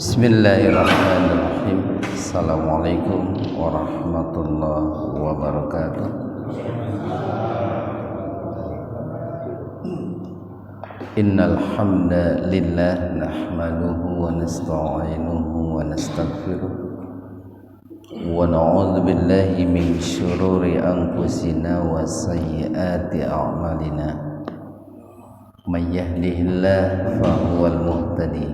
Bismillahirrahmanirrahim. Assalamualaikum warahmatullahi wabarakatuh. Innal hamdalillah nahmaduhu wa nasta'inuhu wa nastaghfiruh wa na'udzu billahi min syururi anfusina wa sayyiati a'malina. May yahdihillahu fahuwal muhtadi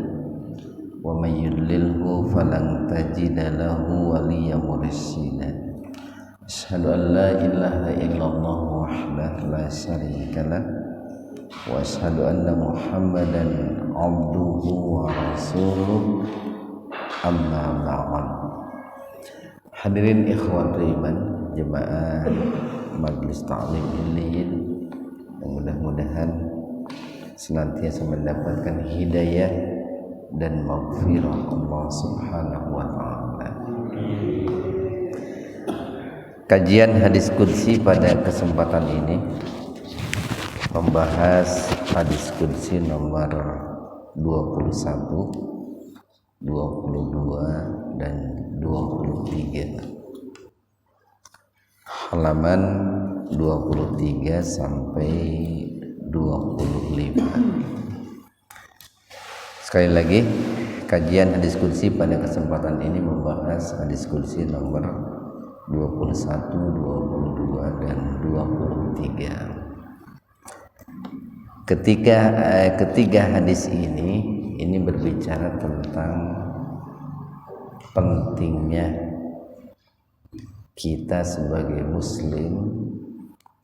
wa may yudlilhu falan tajida lahu waliyyan mursyida. Asyhadu an la ilaha illallah wahdahu la syarika lah wa asyhadu anna Muhammadan abduhu wa rasuluh, amma ba'd. Hadirin ikhwati iman jemaah Majelis Ta'lim Illiyin, mudah-mudahan senantiasa mendapatkan hidayah dan maghfirah Allah Subhanahu wa ta'ala. Kajian hadis qudsi pada kesempatan ini membahas hadis qudsi nomor 21, 22 dan 23, halaman 23 sampai 25. Sekali lagi, kajian hadis qudsi pada kesempatan ini membahas hadis qudsi nomor 21, 22 dan 23. Ketiga hadis ini berbicara tentang pentingnya kita sebagai muslim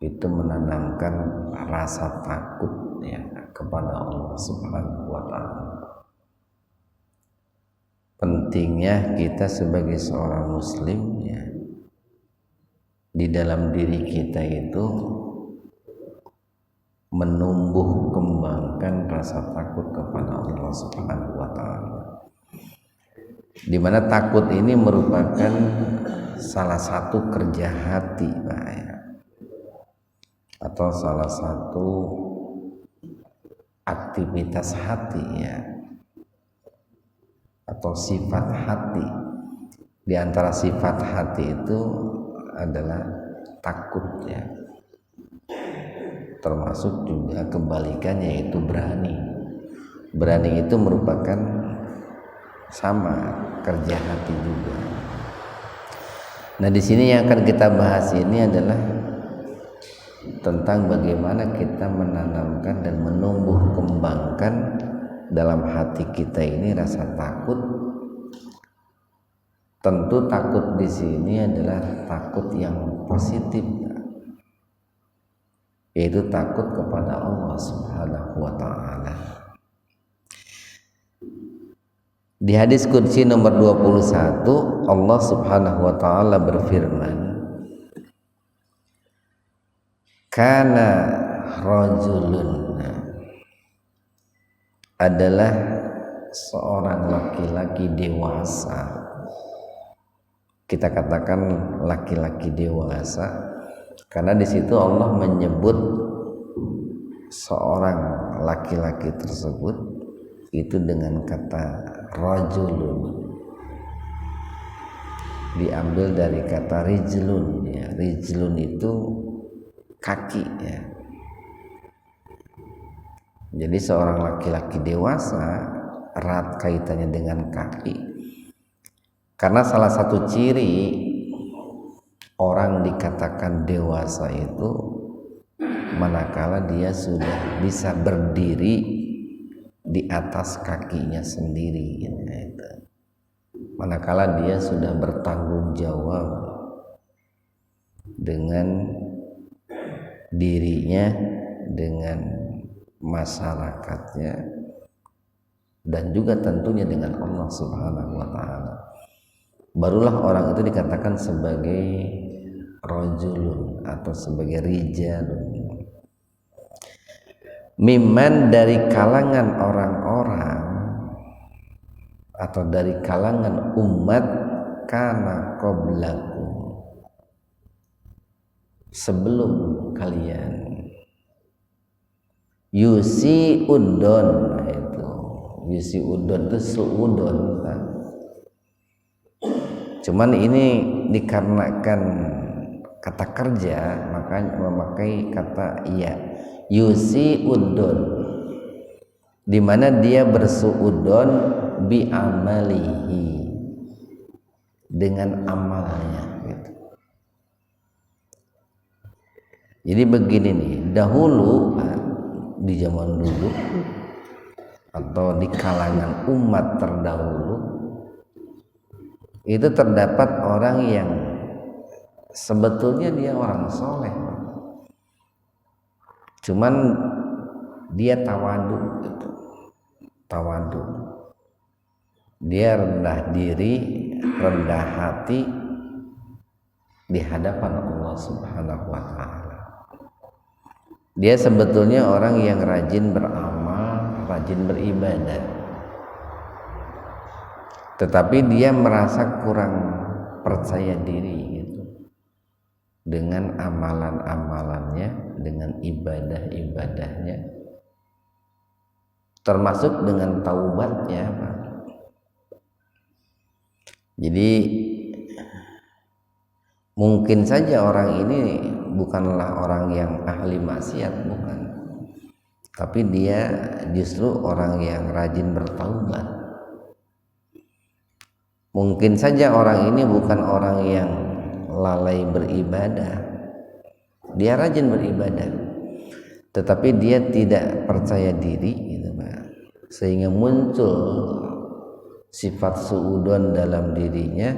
itu menanamkan rasa takut ya kepada Allah Subhanahu wa ta'ala. Pentingnya kita sebagai seorang muslim ya, di dalam diri kita itu menumbuh kembangkan rasa takut kepada Allah Subhanahu wa ta'ala, di mana takut ini merupakan salah satu kerja hati Pak, ya, atau salah satu aktivitas hati ya, atau sifat hati. Di antara sifat hati itu adalah takut ya, termasuk juga kebalikannya yaitu berani. Berani itu merupakan sama kerja hati juga. Nah, di sini yang akan kita bahas ini adalah tentang bagaimana kita menanamkan dan menumbuh kembangkan dalam hati kita ini rasa takut. Tentu takut di sini adalah takut yang positif, yaitu takut kepada Allah Subhanahu wa ta'ala. Di hadis qudsi nomor 21, Allah Subhanahu wa ta'ala berfirman, kana rajulun, adalah seorang laki-laki dewasa. Kita katakan laki-laki dewasa karena di situ Allah menyebut seorang laki-laki tersebut itu dengan kata rajulun, diambil dari kata rijlun ya. Rijlun itu kaki ya. Jadi seorang laki-laki dewasa erat kaitannya dengan kaki, karena salah satu ciri orang dikatakan dewasa itu manakala dia sudah bisa berdiri di atas kakinya sendiri gitu. Manakala dia sudah bertanggung jawab dengan dirinya, dengan masyarakatnya, dan juga tentunya dengan Allah Subhanahu wa ta'ala. Barulah orang itu dikatakan sebagai rajulun atau sebagai rijalun. Mimman, dari kalangan orang-orang atau dari kalangan umat, kana qablakum, sebelum kalian, yusi udon, itu yusiudon itu suudon Pak. Cuman ini dikarenakan kata kerja makanya memakai kata iya yusiudon, di mana dia bersuudon bi amalihi, dengan amalnya gitu. Jadi begini nih, dahulu di zaman dulu atau di kalangan umat terdahulu itu terdapat orang yang sebetulnya dia orang soleh, cuman dia tawadu gitu. Tawadu, dia rendah diri, rendah hati di hadapan Allah Subhanahu wa ta'ala. Dia sebetulnya orang yang rajin beramal, rajin beribadah, tetapi dia merasa kurang percaya diri gitu dengan amalan-amalannya, dengan ibadah-ibadahnya, termasuk dengan taubatnya Pak. Jadi mungkin saja orang ini bukanlah orang yang ahli maksiat, bukan, tapi dia justru orang yang rajin bertaubat. Mungkin saja orang ini bukan orang yang lalai beribadah, dia rajin beribadah, tetapi dia tidak percaya diri gitu Pak, sehingga muncul sifat suudon dalam dirinya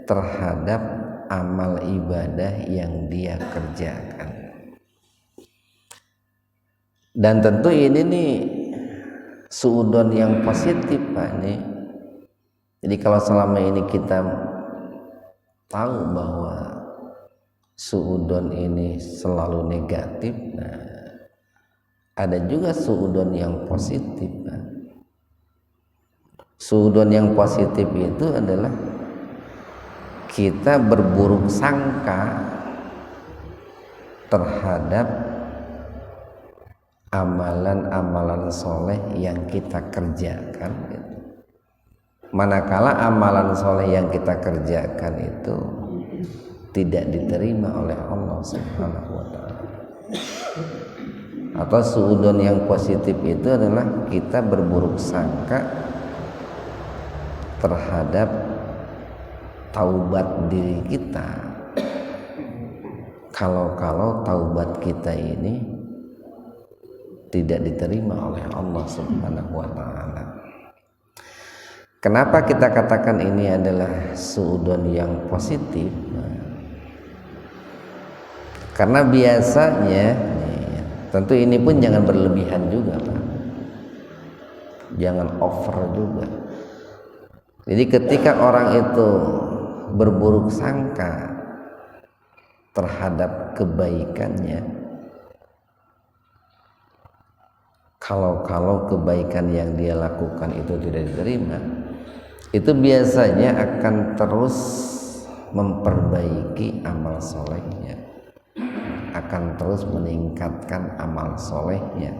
terhadap amal ibadah yang dia kerjakan. Dan tentu ini nih suudon yang positif Pak nih. Jadi kalau selama ini kita tahu bahwa suudon ini selalu negatif, nah ada juga suudon yang positif Pak. Suudon yang positif itu adalah kita berburuk sangka terhadap amalan-amalan soleh yang kita kerjakan gitu. Manakala amalan soleh yang kita kerjakan itu tidak diterima oleh Allah Subhanahu wa ta'ala. Atau suudon yang positif itu adalah kita berburuk sangka terhadap taubat diri kita, kalau taubat kita ini tidak diterima oleh Allah Subhanahu wa ta'ala. Kenapa kita katakan ini adalah suudon yang positif? Karena biasanya tentu ini pun jangan berlebihan juga Pak, jangan over juga. Jadi ketika orang itu berburuk sangka terhadap kebaikannya, kalau kebaikan yang dia lakukan itu tidak diterima, itu biasanya akan terus memperbaiki amal solehnya, akan terus meningkatkan amal solehnya,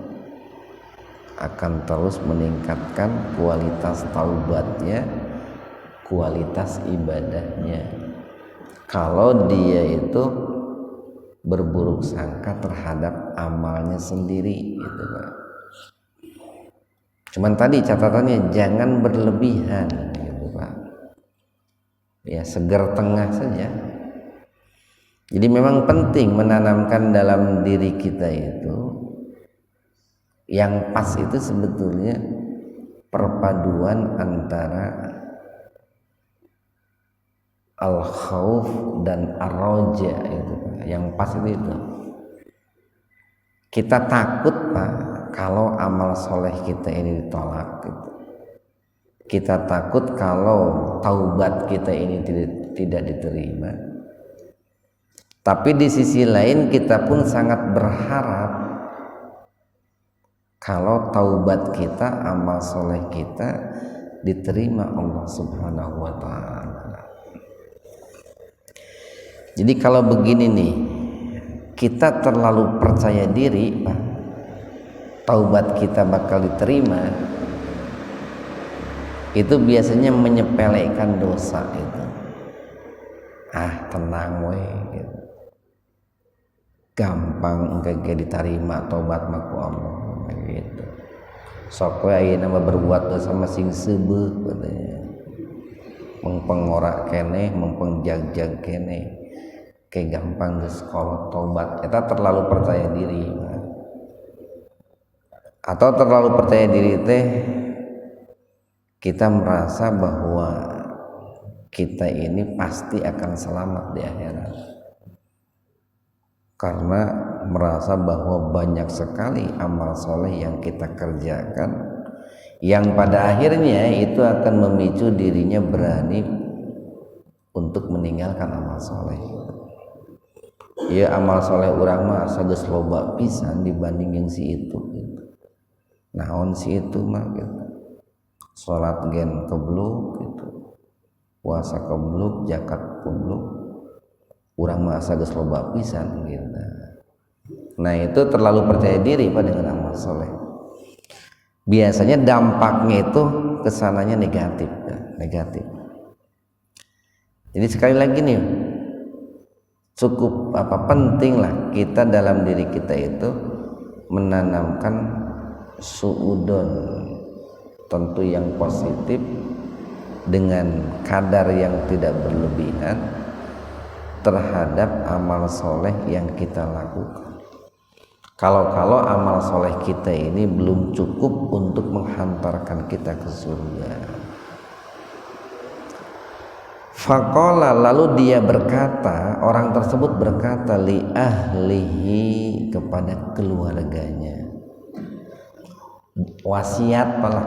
akan terus meningkatkan kualitas taubatnya, kualitas ibadahnya. Kalau dia itu berburuk sangka terhadap amalnya sendiri gitu Pak. Cuman tadi catatannya jangan berlebihan gitu Pak. Ya segar tengah saja. Jadi memang penting menanamkan dalam diri kita itu yang pas itu sebetulnya perpaduan antara al-khauf dan ar-raja itu yang pas itu. Kita takut Pak kalau amal soleh kita ini ditolak gitu. Kita takut kalau taubat kita ini tidak diterima. Tapi di sisi lain kita pun sangat berharap kalau taubat kita, amal soleh kita diterima Allah Subhanahu wa ta'ala. Jadi kalau begini nih, kita terlalu percaya diri Pak, taubat kita bakal diterima, itu biasanya menyepelekan dosa itu. Tenang we gitu. Gampang engke diterima tobat mah ku Allah gitu. Sok we ayeuna mah berbuat dosa masing seubeuh katanya. Mengpengorak keneh, mengpengjag-jag keneh. Kayak gampang geus kolot tobat. Eta terlalu percaya diri. Atau terlalu percaya diri teh kita merasa bahwa kita ini pasti akan selamat di akhirat. Karena merasa bahwa banyak sekali amal soleh yang kita kerjakan yang pada akhirnya itu akan memicu dirinya berani untuk meninggalkan amal soleh. Ya amal soleh urang mah asa geus loba pisan dibanding yang si itu gitu. Naon si itu mah gitu. Salat gen kebluk gitu. Puasa kebluk, zakat kebluk. Urang mah asa geus loba pisan gitu. Nah, itu terlalu percaya diri pada dengan amal soleh. Biasanya dampaknya itu kesananya negatif. Jadi sekali lagi nih, cukup penting lah kita dalam diri kita itu menanamkan suudon, tentu yang positif dengan kadar yang tidak berlebihan terhadap amal soleh yang kita lakukan. Kalau amal soleh kita ini belum cukup untuk menghantarkan kita ke surga. Faqala, lalu dia berkata, orang tersebut berkata li ahlihi, kepada keluarganya. Wasiat pala.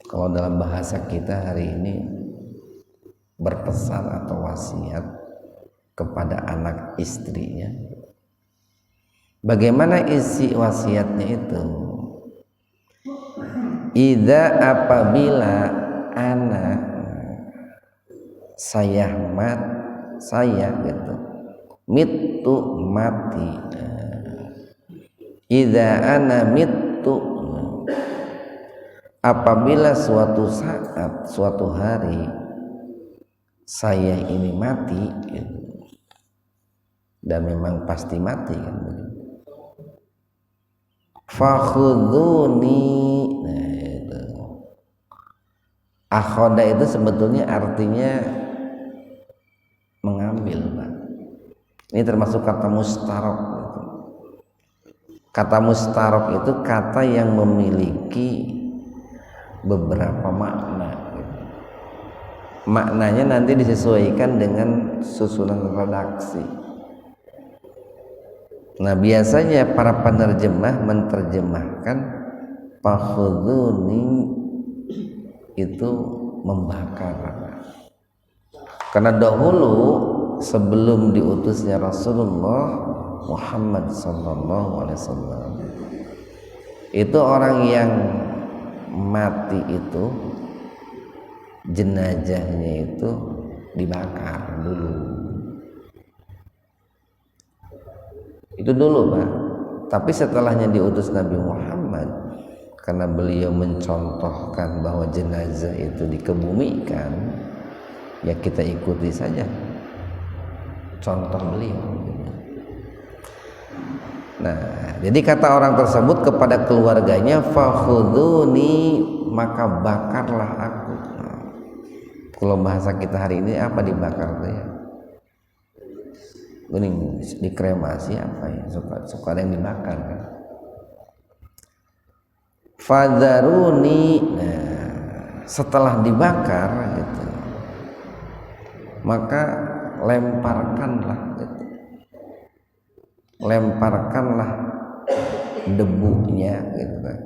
Kalau dalam bahasa kita hari ini berpesan atau wasiat kepada anak istrinya. Bagaimana isi wasiatnya itu? Idza, apabila anak saya gitu mitu mati. Idza ana mitu, apabila suatu saat, suatu hari saya ini mati gitu. Dan memang pasti mati kan begitu. Fakhuduni. Nah itu. Akhoda itu sebetulnya artinya mengambil, Pak. Ini termasuk kata mustarok. Kata mustarok itu kata yang memiliki beberapa makna. Maknanya nanti disesuaikan dengan susunan redaksi. Nah, biasanya para penerjemah menerjemahkan fakhuduni itu membakar. Karena dahulu sebelum diutusnya Rasulullah Muhammad SAW, itu orang yang mati itu jenazahnya itu dibakar dulu. Itu dulu, Pak. Tapi setelahnya diutus Nabi Muhammad, karena beliau mencontohkan bahwa jenazah itu dikebumikan, ya kita ikuti saja contoh beliau. Nah, jadi kata orang tersebut kepada keluarganya, fakhuduni, maka bakarlah aku. Nah, kalau bahasa kita hari ini apa dibakar tuh ya? Kuning dikremasi apa ya, suka ada yang dibakar kan. Fadharuni, nah setelah dibakar gitu, maka lemparkanlah gitu. Lemparkanlah debunya gitu kan.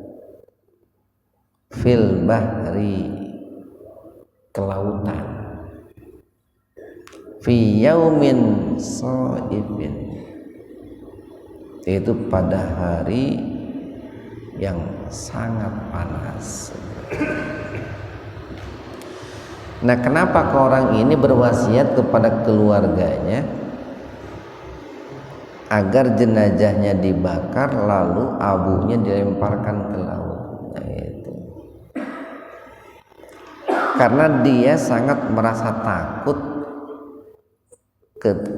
Fil bahri, ke lautan. Fi yaumin shaibin, itu pada hari yang sangat panas. Nah, kenapa orang ini berwasiat kepada keluarganya agar jenazahnya dibakar lalu abunya dilemparkan ke laut? Nah, itu Karena dia sangat merasa takut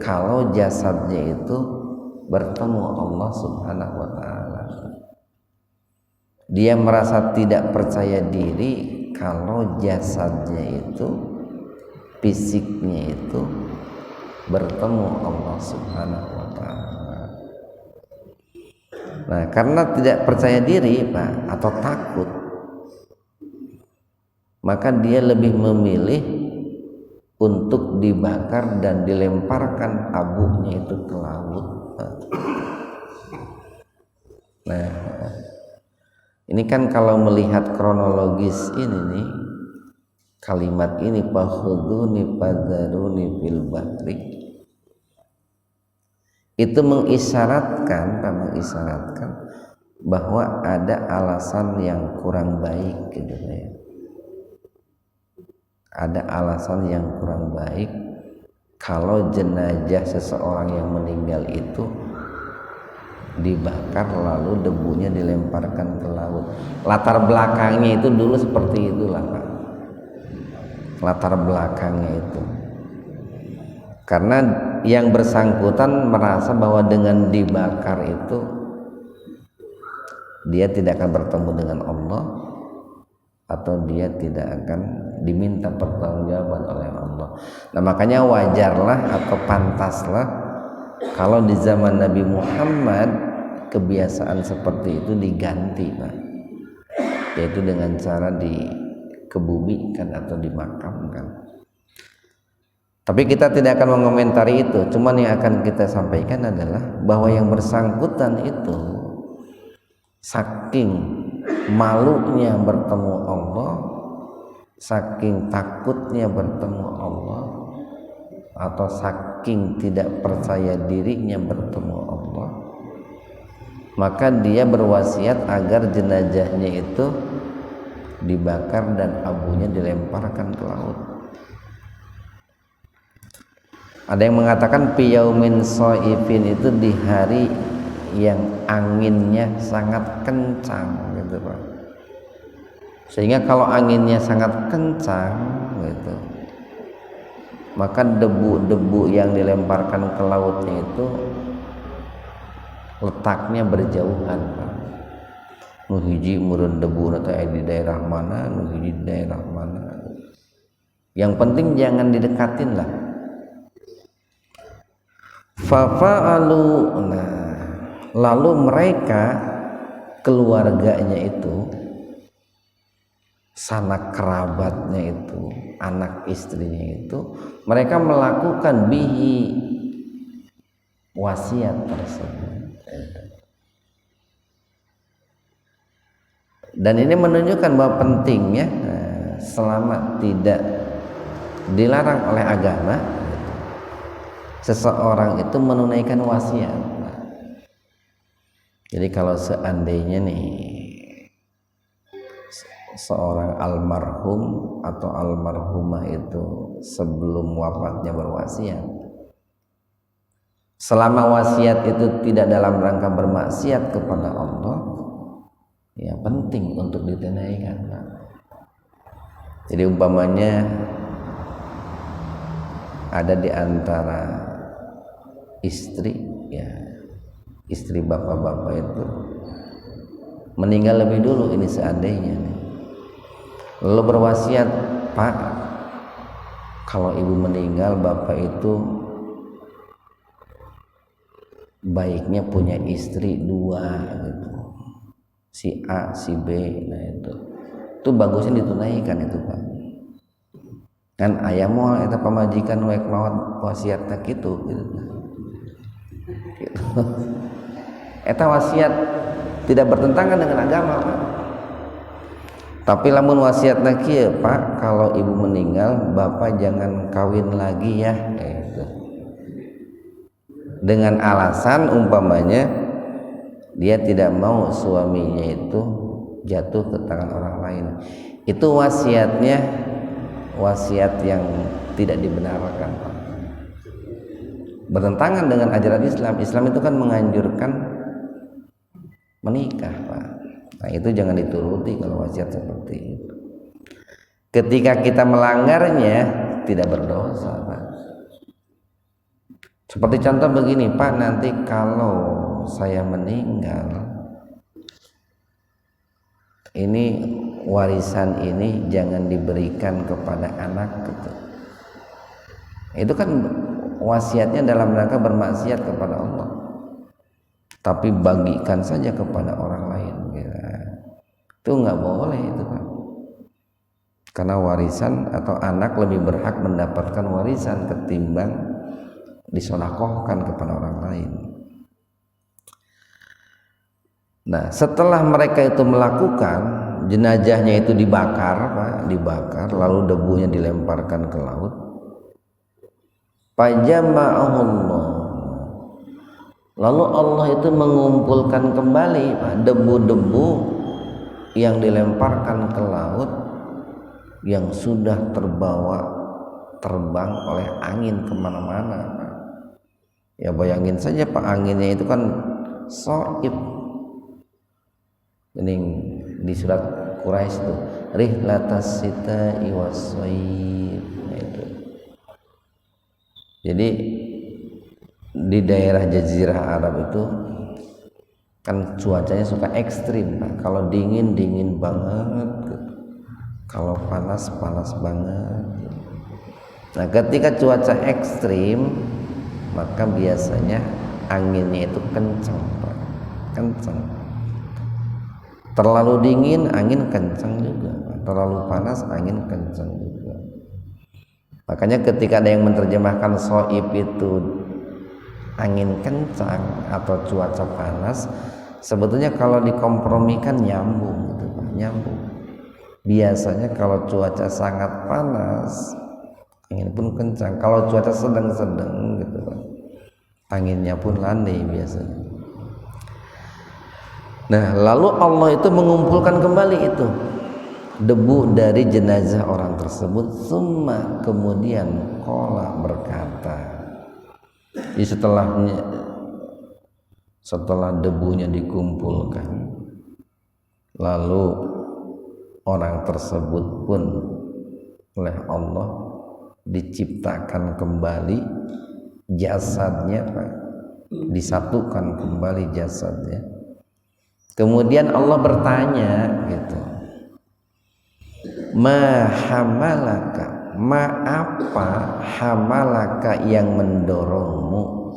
kalau jasadnya itu bertemu Allah Subhanahu wa taala. Dia merasa tidak percaya diri kalau jasadnya itu, fisiknya itu bertemu Allah Subhanahu wa taala. Nah, karena tidak percaya diri, Pak, atau takut, maka dia lebih memilih untuk dibakar dan dilemparkan abunya itu ke laut. Nah, ini kan kalau melihat kronologis ini nih, kalimat ini fakhuduni fadzaruni fil bahri, itu mengisyaratkan bahwa ada alasan yang kurang baik gitu ya. Ada alasan yang kurang baik kalau jenazah seseorang yang meninggal itu dibakar lalu debunya dilemparkan ke laut. Latar belakangnya itu dulu seperti itulah, Pak. Latar belakangnya itu karena yang bersangkutan merasa bahwa dengan dibakar itu dia tidak akan bertemu dengan Allah, atau dia tidak akan diminta pertanggungjawaban oleh Allah. Nah, makanya wajarlah atau pantaslah kalau di zaman Nabi Muhammad kebiasaan seperti itu diganti, Pak, yaitu dengan cara dikebumikan atau dimakamkan. Tapi kita tidak akan mengomentari itu, cuman yang akan kita sampaikan adalah bahwa yang bersangkutan itu saking malunya bertemu Allah, saking takutnya bertemu Allah, atau saking tidak percaya dirinya bertemu Allah, maka dia berwasiat agar jenazahnya itu dibakar dan abunya dilemparkan ke laut. Ada yang mengatakan piyaumin soifin itu di hari yang anginnya sangat kencang gitu, Pak. Sehingga kalau anginnya sangat kencang gitu, maka debu-debu yang dilemparkan ke lautnya itu letaknya berjauhan, Pak. Nuhiji murun debu atau di daerah mana, nuhiji di daerah mana. Yang penting jangan didekatin lah. Fafa'alu, nah, lalu mereka keluarganya itu, sanak kerabatnya itu, anak istrinya itu, mereka melakukan bihi wasiat tersebut. Dan ini menunjukkan bahwa pentingnya selama tidak dilarang oleh agama, seseorang itu menunaikan wasiat. Jadi kalau seandainya nih seorang almarhum atau almarhumah itu sebelum wafatnya berwasiat, selama wasiat itu tidak dalam rangka bermaksiat kepada Allah, ya penting untuk ditunaikan, Pak. Jadi umpamanya ada di antara istri, ya istri bapak-bapak itu meninggal lebih dulu, ini seandainya nih, lalu berwasiat, Pak, kalau ibu meninggal bapak itu baiknya punya istri 2 gitu, si A si B. Nah itu bagusnya ditunaikan itu, Pak. Kan ayah moal eta pamajikan wae mawat wasiatna kitu gitu. Eta wasiat tidak bertentangan dengan agama, Pak. Tapi lamun wasiatna kieu, Pak, kalau ibu meninggal bapak jangan kawin lagi ya, gitu. Dengan alasan umpamanya dia tidak mau suaminya itu jatuh ke tangan orang lain. Itu wasiatnya wasiat yang tidak dibenarkan, Pak. Bertentangan dengan ajaran Islam. Islam itu kan menganjurkan menikah, Pak. Nah itu jangan dituruti kalau wasiat seperti itu. Ketika kita melanggarnya tidak berdosa, Pak. Seperti contoh begini, Pak, nanti kalau saya meninggal, ini warisan ini jangan diberikan kepada anak gitu. Itu kan wasiatnya dalam rangka bermaksiat kepada Allah. Tapi bagikan saja kepada orang lain gitu. Itu nggak boleh itu, Pak. Karena warisan atau anak lebih berhak mendapatkan warisan ketimbang disodakohkan kepada orang lain. Nah, setelah mereka itu melakukan, jenazahnya itu dibakar, Pak, dibakar, lalu debunya dilemparkan ke laut. Fajama'ahullah. Lalu Allah itu mengumpulkan kembali, Pak, debu-debu yang dilemparkan ke laut yang sudah terbang oleh angin kemana-mana. Ya bayangin saja, Pak, anginnya itu kan soib. Ini di surat Quraisy itu rihlatas sita'i was-shaib. Itu. Jadi di daerah Jazirah Arab itu kan cuacanya suka ekstrim, Pak. Kalau dingin banget, kalau panas banget. Nah, ketika cuaca ekstrim, maka biasanya anginnya itu kencang, Pak. Kencang. Terlalu dingin angin kencang juga, terlalu panas angin kencang juga. Makanya ketika ada yang menerjemahkan soib itu angin kencang atau cuaca panas, sebetulnya kalau dikompromikan nyambung gitu, Pak, nyambung. Biasanya kalau cuaca sangat panas angin pun kencang, kalau cuaca sedang-sedang gitu, Pak, anginnya pun landai biasanya. Nah, lalu Allah itu mengumpulkan kembali itu debu dari jenazah orang tersebut. Summa, kemudian qala, berkata. Jadi setelah debunya dikumpulkan, lalu orang tersebut pun oleh Allah diciptakan kembali jasadnya, Pak, disatukan kembali jasadnya. Kemudian Allah bertanya gitu, ma hamalaka, ma apa hamalaka yang mendorongmu,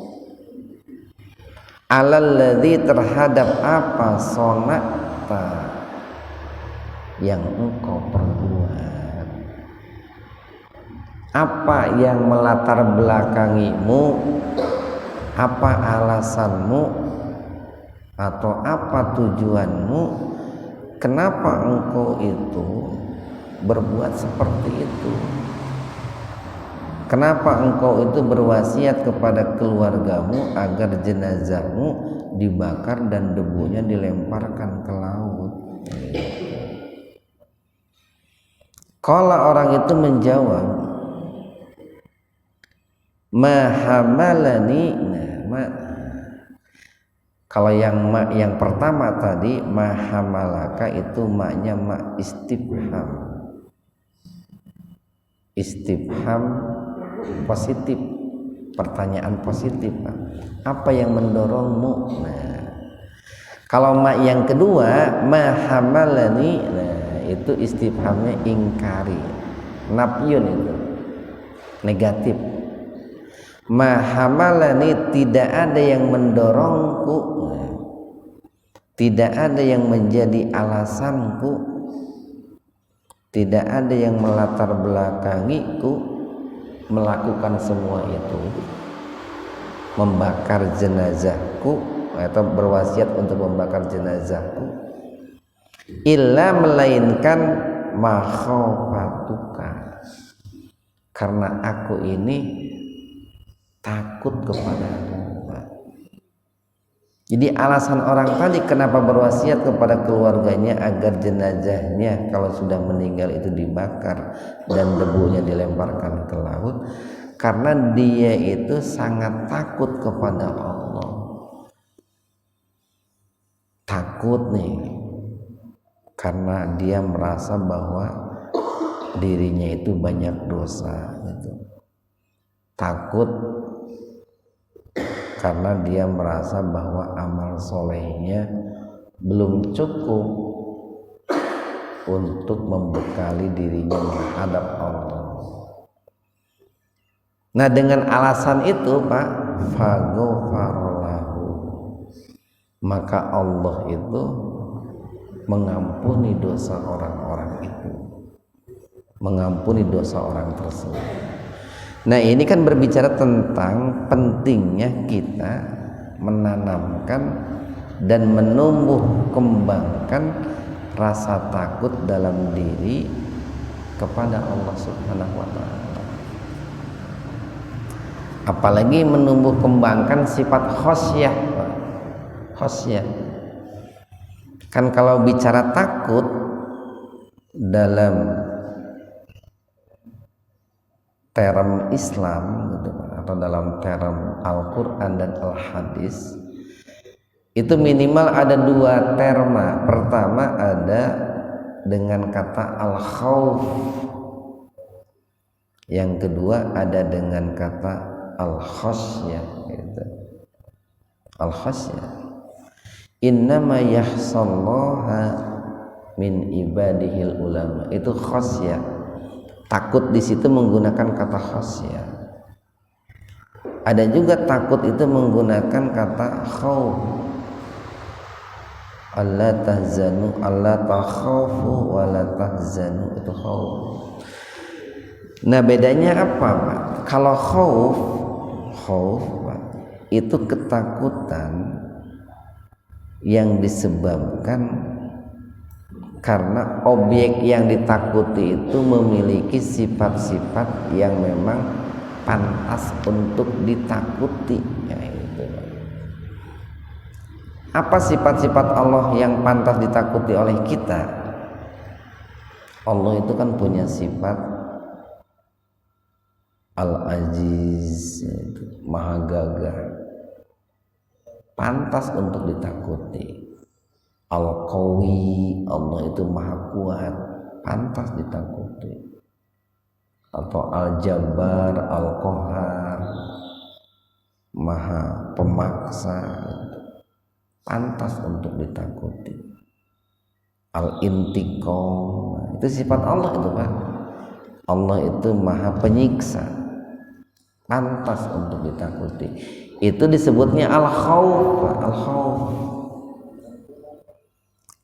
alalladzi terhadap apa sonakta yang engkau perbuat, apa yang melatar belakangimu, apa alasanmu atau apa tujuanmu, kenapa engkau itu berbuat seperti itu, kenapa engkau itu berwasiat kepada keluargamu agar jenazahmu dibakar dan debunya dilemparkan ke laut. Kalau orang itu menjawab, ma hamalani, kalau yang pertama tadi ma hamalaka itu maknya ma istifham. Istifham positif, pertanyaan positif, Pak. Apa yang mendorongmu? Nah, kalau ma yang kedua ma hamalani, nah itu istifhamnya ingkari, nafyun, itu negatif. Ma hamalani, tidak ada yang mendorongku, tidak ada yang menjadi alasanku, tidak ada yang melatar belakangiku melakukan semua itu, membakar jenazahku atau berwasiat untuk membakar jenazahku, illa, melainkan makhofatuka, karena aku ini takut kepadamu, Pak. Jadi alasan orang tadi kenapa berwasiat kepada keluarganya agar jenazahnya kalau sudah meninggal itu dibakar dan debunya dilemparkan ke laut, karena dia itu sangat takut kepada Allah. Takut nih karena dia merasa bahwa dirinya itu banyak dosa gitu. Takut karena dia merasa bahwa amal solehnya belum cukup untuk membekali dirinya menghadap Allah. Nah, dengan alasan itu Pak, faghfarlahu, maka Allah itu mengampuni dosa orang-orang itu, mengampuni dosa orang tersebut. Nah, ini kan berbicara tentang pentingnya kita menanamkan dan menumbuh kembangkan rasa takut dalam diri kepada Allah Subhanahu wa Ta'ala. Apalagi menumbuh kembangkan sifat khosyah. Khosyah kan kalau bicara takut dalam term Islam gitu, atau dalam term Al-Quran dan Al-Hadis, itu minimal ada dua terma. Pertama ada dengan kata al-khauf, yang kedua ada dengan kata al-khasyah gitu. Al-khasyah innama yahsallaha min ibadihil ulama, itu khasyah. Takut di situ menggunakan kata khasyah. Ada juga takut itu menggunakan kata khauf, alla tahzanu, alla takhafu wa la tahzanu, itu khauf. Nah, bedanya apa Pak? Kalau khauf Pak, itu ketakutan yang disebabkan karena objek yang ditakuti itu memiliki sifat-sifat yang memang pantas untuk ditakuti. Ya, itu. Apa sifat-sifat Allah yang pantas ditakuti oleh kita? Allah itu kan punya sifat Al-Aziz, Maha Gagah, pantas untuk ditakuti. Al-Qawi, Allah itu Maha Kuat, pantas ditakuti. Atau Al-Jabbar, Al-Qahar, Maha Pemaksa, pantas untuk ditakuti. Al-Intiqam, itu sifat Allah itu Pak. Allah itu Maha Penyiksa, pantas untuk ditakuti. Itu disebutnya al-khauf. Al-khauf.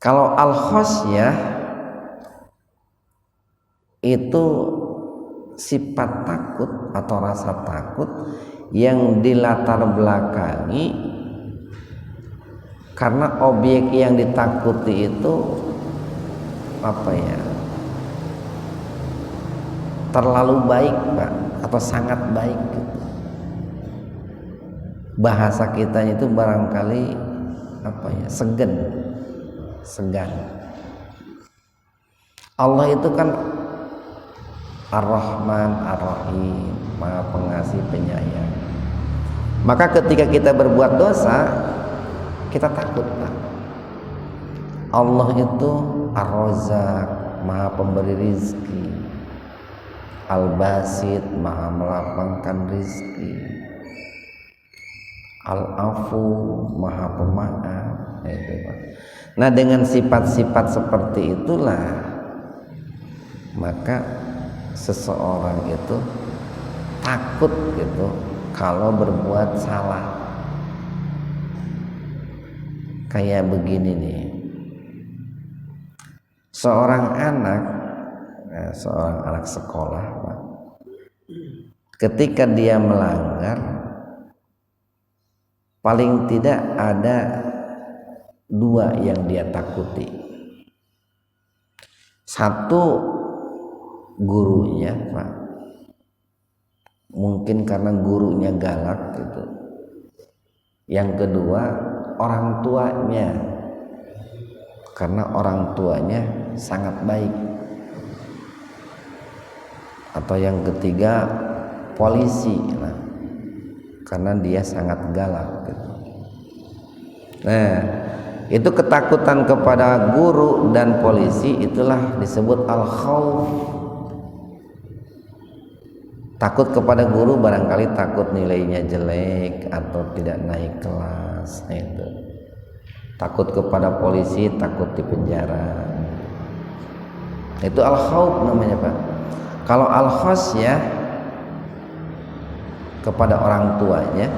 Kalau al-khasyah itu sifat takut atau rasa takut yang dilatar belakangi karena objek yang ditakuti itu apa ya, terlalu baik Pak, atau sangat baik gitu. Bahasa kita itu barangkali apa ya, segan. Allah itu kan Ar-Rahman, Ar-Rahim, Maha Pengasih Penyayang. Maka ketika kita berbuat dosa, kita takut Pak. Allah itu Ar-Razzaq, Maha Pemberi rizki. Al-Basit, Maha melapangkan rizki. Al-Afu, Maha Pemaaf. Nah, dengan sifat-sifat seperti itulah maka seseorang itu takut gitu kalau berbuat salah. Kayak begini nih, seorang anak sekolah Pak, ketika dia melanggar, paling tidak ada dua yang dia takuti. Satu, gurunya Pak, mungkin karena gurunya galak gitu. Yang kedua, orang tuanya, karena orang tuanya sangat baik. Atau yang ketiga, polisi, nah, karena dia sangat galak gitu. Nah, itu ketakutan kepada guru dan polisi, itulah disebut al-khauf. Takut kepada guru barangkali takut nilainya jelek atau tidak naik kelas. Nah, itu. Takut kepada polisi, takut di penjara. Itu al-khauf namanya, Pak. Kalau al-khasyah kepada orang tuanya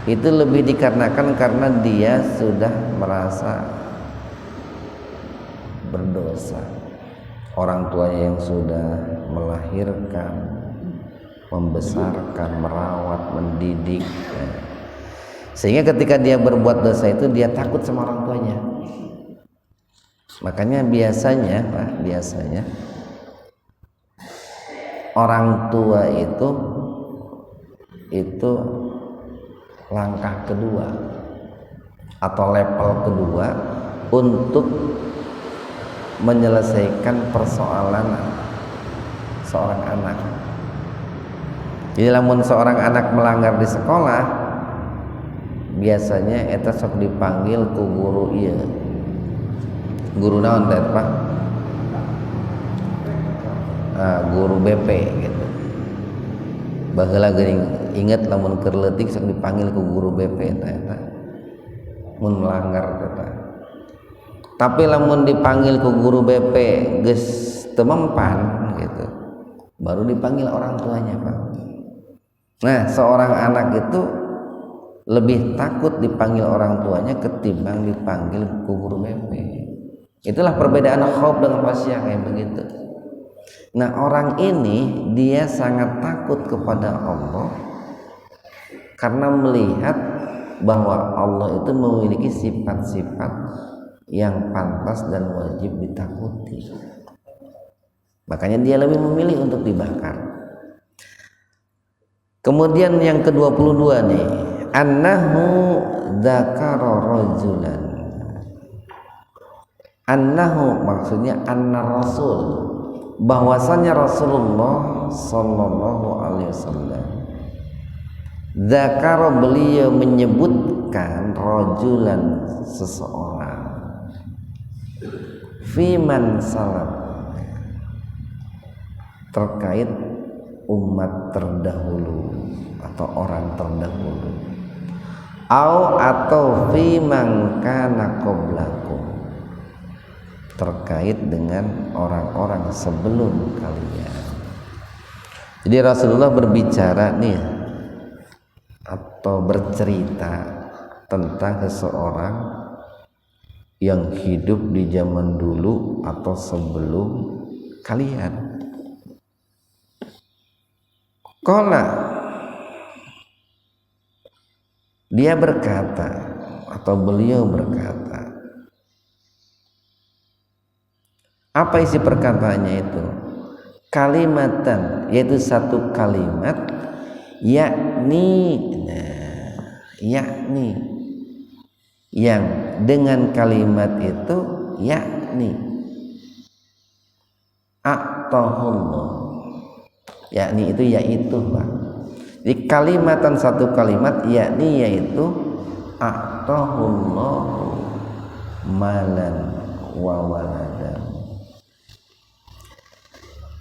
itu lebih dikarenakan karena dia sudah merasa berdosa. Orang tuanya yang sudah melahirkan, membesarkan, merawat, mendidik, ya. Sehingga ketika dia berbuat dosa itu dia takut sama orang tuanya. Makanya biasanya Pak, orang tua itu langkah kedua atau level kedua untuk menyelesaikan persoalan seorang anak. Jadi lamun seorang anak melanggar di sekolah, biasanya eta sok dipanggil ku guru ieu. Guru naon teh, Pak? Guru BP gitu. Baheula geuning inget lamun keur leutik sok dipanggil ku guru BP eta mun melanggar eta. Tapi lamun dipanggil ku guru BP geus teu mempan gitu, baru dipanggil orang tuanya, Pak. Nah, seorang anak itu lebih takut dipanggil orang tuanya ketimbang dipanggil ku guru BP. Itulah perbedaan khauf dengan khasyah kayak begitu. Nah, orang ini dia sangat takut kepada Allah karena melihat bahwa Allah itu memiliki sifat-sifat yang pantas dan wajib ditakuti. Makanya dia lebih memilih untuk dibakar. Kemudian yang ke-22 nih, annahu dzakara rajulan. Annahu maksudnya anna rasul, bahwasanya Rasulullah sallallahu alaihi wasallam dzakara, beliau menyebutkan rajulan, seseorang, fiman salaf, terkait umat terdahulu atau orang terdahulu, atau fiman kana qablakum, terkait dengan orang-orang sebelum kalian. Jadi Rasulullah berbicara nih atau bercerita tentang seseorang yang hidup di zaman dulu atau sebelum kalian. Qala, dia berkata atau beliau berkata, apa isi perkataannya itu? Kalimatan, yaitu satu kalimat, yakni yang dengan kalimat itu yakni a'tahullah, yakni itu yaitu, Pak. Jadi kalimatan, satu kalimat, yakni yaitu a'tahullahu malan wa waladan,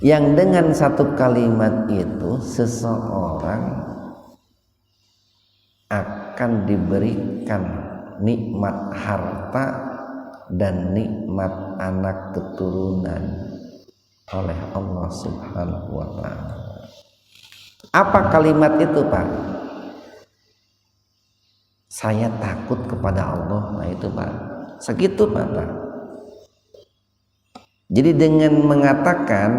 yang dengan satu kalimat itu seseorang akan diberikan nikmat harta dan nikmat anak keturunan oleh Allah Subhanahu wa ta'ala. Apa kalimat itu, Pak? Saya takut kepada Allah. Nah itu, Pak. Segitu, Pak. Jadi dengan mengatakan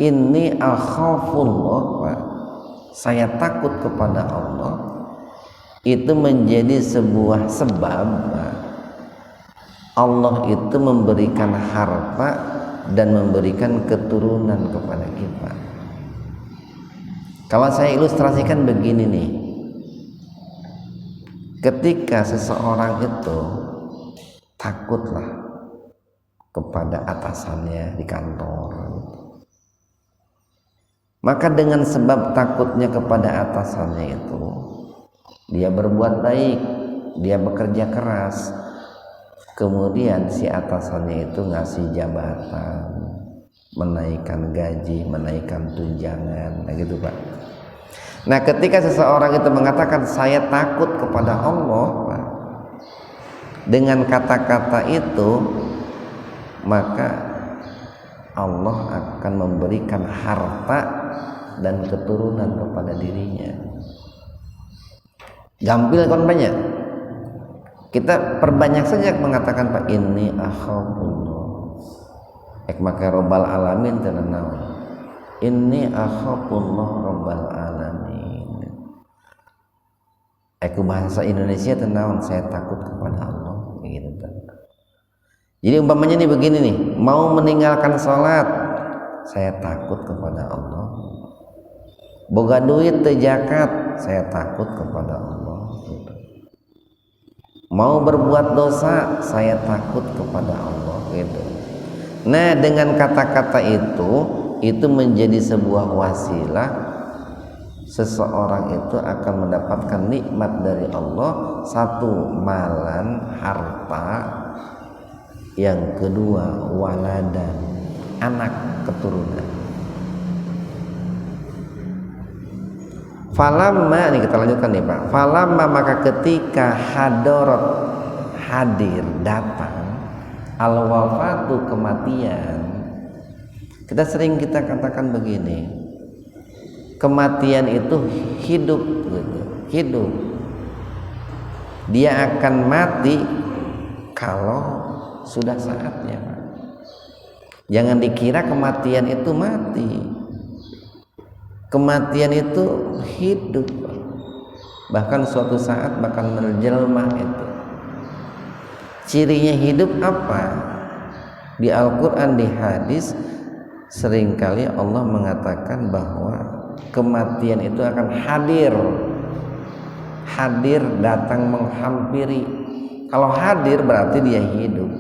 inni akhafullah, Pak, saya takut kepada Allah, itu menjadi sebuah sebab, Pak, Allah itu memberikan harta dan memberikan keturunan kepada kita. Kalau saya ilustrasikan begini nih, ketika seseorang itu takutlah kepada atasannya di kantor, maka dengan sebab takutnya kepada atasannya itu, dia berbuat baik, dia bekerja keras, kemudian si atasannya itu ngasih jabatan, menaikkan gaji, menaikkan tunjangan, nah gitu Pak. Nah ketika seseorang itu mengatakan saya takut kepada Allah Pak, dengan kata-kata itu maka Allah akan memberikan harta dan keturunan kepada dirinya. Gampil kan banyak. Kita perbanyak saja mengatakan Pak ini akhafullah. Maka Rabbal alamin tenang. Ini akhafullah Rabbal alamin. Bahasa Indonesia tenang, saya takut kepada Allah gitu. Jadi umpamanya nih begini nih, mau meninggalkan sholat, saya takut kepada Allah. Boga duit teu zakat, saya takut kepada Allah. Mau berbuat dosa, saya takut kepada Allah gitu. Nah, dengan kata-kata itu menjadi sebuah wasilah seseorang itu akan mendapatkan nikmat dari Allah. Satu, malan, harta. Yang kedua, waladan, anak keturunan. Falamma, ini kita lanjutkan nih Pak. Falamma, maka ketika hadir datang al-wafatu, kematian. Kita sering katakan begini, kematian itu hidup gitu. Hidup, dia akan mati kalau sudah saatnya Pak. Jangan dikira kematian itu mati. Kematian itu hidup Pak. Bahkan suatu saat bahkan menjelma itu. Cirinya hidup apa? Di Al-Quran, di hadis seringkali Allah mengatakan bahwa kematian itu akan hadir, datang menghampiri. Kalau hadir berarti dia hidup.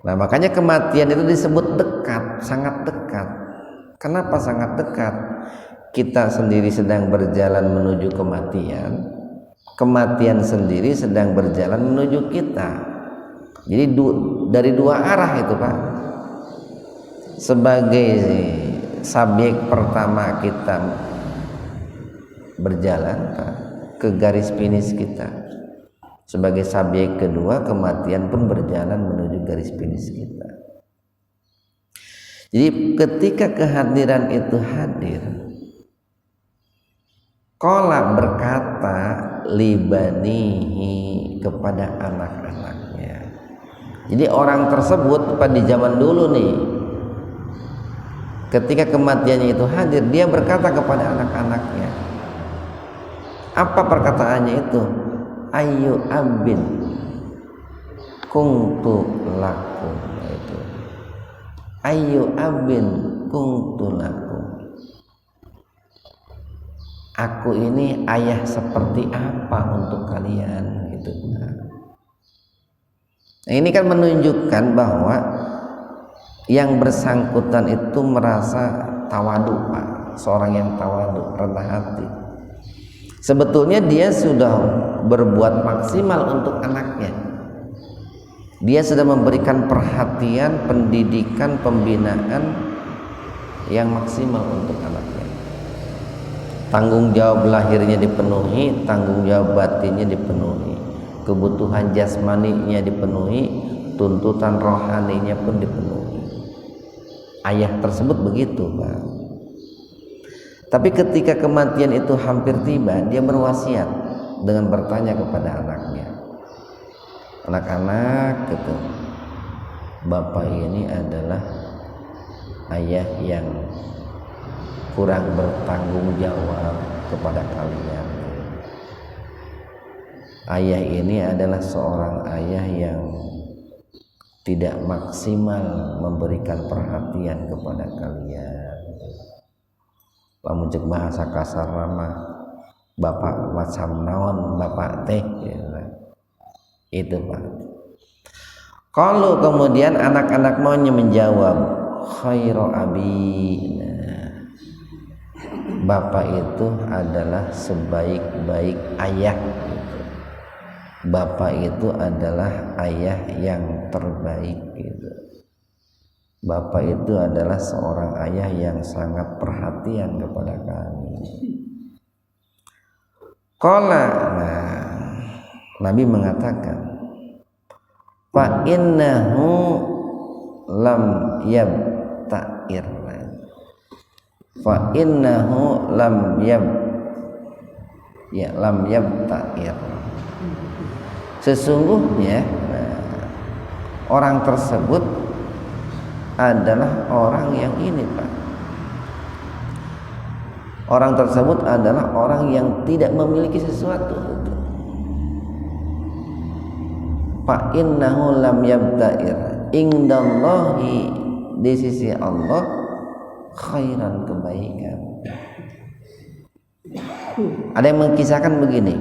Nah makanya kematian itu disebut dekat, sangat dekat. Kenapa sangat dekat? Kita sendiri sedang berjalan menuju kematian, kematian sendiri sedang berjalan menuju kita. Jadi dari dua arah itu Pak. Sebagai subjek pertama kita berjalan Pak, ke garis finish kita. Sebagai subjek kedua, kematian pun berjalan menuju garis finish kita. Jadi ketika kehadiran itu hadir, qala berkata libanihi kepada anak-anaknya. Jadi orang tersebut pada zaman dulu nih, ketika kematiannya itu hadir, dia berkata kepada anak-anaknya. Apa perkataannya itu? Ayu abin kuntu lakum, itu ayu abin kuntu lakum, aku ini ayah seperti apa untuk kalian gitu. Nah, ini kan menunjukkan bahwa yang bersangkutan itu merasa tawadu Pak, seorang yang tawadu, rendah hati. Sebetulnya dia sudah berbuat maksimal untuk anaknya. Dia sudah memberikan perhatian, pendidikan, pembinaan yang maksimal untuk anaknya. Tanggung jawab lahirnya dipenuhi, tanggung jawab batinnya dipenuhi, kebutuhan jasmaninya dipenuhi, tuntutan rohaninya pun dipenuhi. Ayah tersebut begitu Pak. Tapi ketika kematian itu hampir tiba, dia berwasiat dengan bertanya kepada anaknya, anak-anak gitu, bapak ini adalah ayah yang kurang bertanggung jawab kepada kalian. Ayah ini adalah seorang ayah yang tidak maksimal memberikan perhatian kepada kalian. Lamun cek bahasa kasar mah bapak macam naon bapak teh gitu. Itu Pak. Kalau kemudian anak-anak maunya menjawab khairu abi, nah, bapak itu adalah sebaik-baik ayah gitu. Bapak itu adalah ayah yang terbaik gitu. Bapak itu adalah seorang ayah yang sangat perhatian kepada kami. Qala, nah, Nabi mengatakan, fa innahu lam yabta'ir. Fa innahu lam yabta'ir. Sesungguhnya orang tersebut adalah orang yang ini, Pak. Orang tersebut adalah orang yang tidak memiliki sesuatu. Fa innahu lam yabta'ir. Indallahi, di sisi Allah, khairan, kebaikan. Ada yang mengkisahkan begini,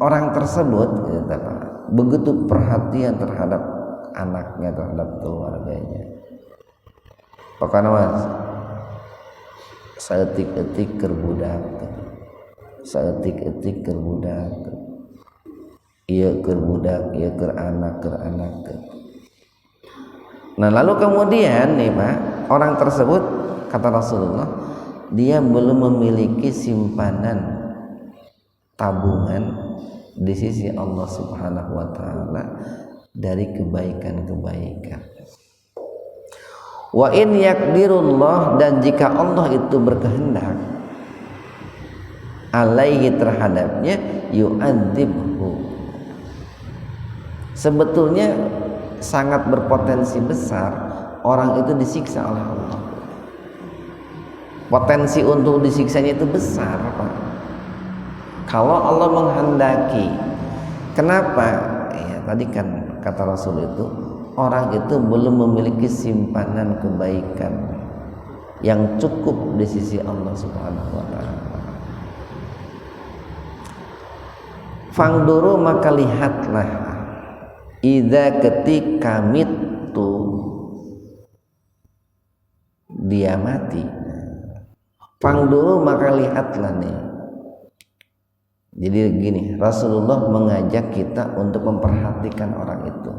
orang tersebut begitu perhatian terhadap anaknya, terhadap keluarganya. Pokoknya mas, saeutik-eutik keur budak, saeutik-eutik keur budak, ieu keur budak, ieu keur anak. Nah lalu kemudian nih Pak, orang tersebut kata Rasulullah, dia belum memiliki simpanan tabungan di sisi Allah Subhanahu wa taala dari kebaikan-kebaikan. Wa in yakdirullah, dan jika Allah itu berkehendak alaihi, terhadapnya, yu'adzibhu, sebetulnya sangat berpotensi besar orang itu disiksa oleh Allah. Potensi untuk disiksanya itu besar, Pak, kalau Allah menghendaki. Kenapa? Ya, tadi kan kata Rasul itu, orang itu belum memiliki simpanan kebaikan yang cukup di sisi Allah Subhanahu wa taala. Fangduru, maka lihatlah, idza, ketika mitu, dia mati. Fangduru, maka lihatlah nih. Jadi gini, Rasulullah mengajak kita untuk memperhatikan orang itu,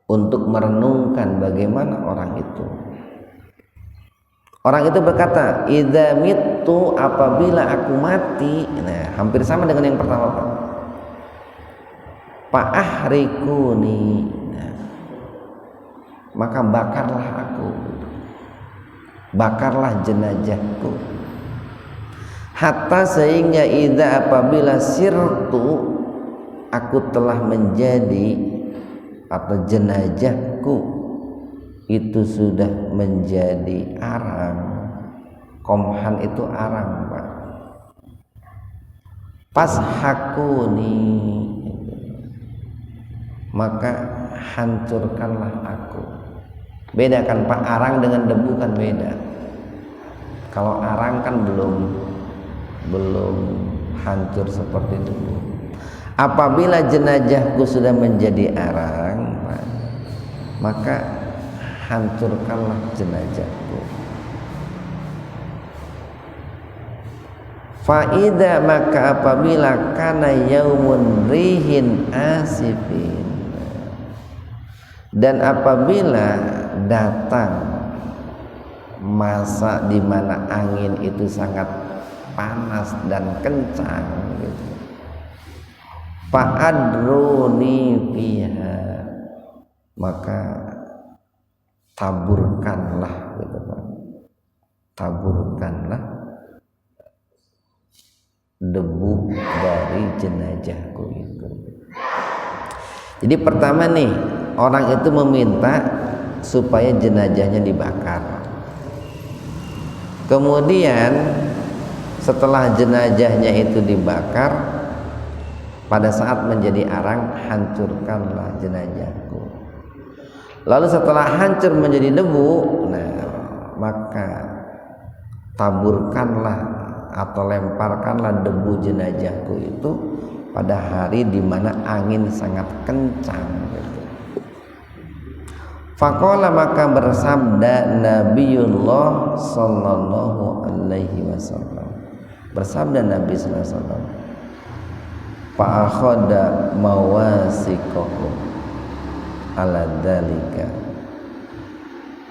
untuk merenungkan bagaimana orang itu. Orang itu berkata, idza mitu, apabila aku mati. Nah, hampir sama dengan yang pertama, Pak. Fa ahrikuni, nah, maka bakarlah aku, bakarlah jenazahku. Hatta, sehingga, idza, apabila sirtu, aku telah menjadi, atau jenazahku itu sudah menjadi arang. Komhan itu arang, Pak. Fashakuni, maka hancurkanlah aku. Beda kan Pak, arang dengan debu kan beda. Kalau arang kan belum hancur seperti debu. Apabila jenazahku sudah menjadi arang, maka hancurkanlah jenazahku. Faida, maka apabila kana yaumun rihin asifin, dan apabila datang masa di mana angin itu sangat panas dan kencang gitu, fa'adruni fiha, maka taburkanlah gitu Pak, taburkanlah debu dari jenazahku itu. Jadi pertama nih, orang itu meminta supaya jenazahnya dibakar. Kemudian setelah jenazahnya itu dibakar, pada saat menjadi arang, hancurkanlah jenazahku. Lalu setelah hancur menjadi debu, nah maka taburkanlah atau lemparkanlah debu jenazahku itu pada hari di mana angin sangat kencang gitu. Faqala, maka bersabda Nabiullah sallallahu alaihi wasallam, bersabda Nabi sallallahu alaihi wasallam, fa'akhadha mawasikahu ala dzalika,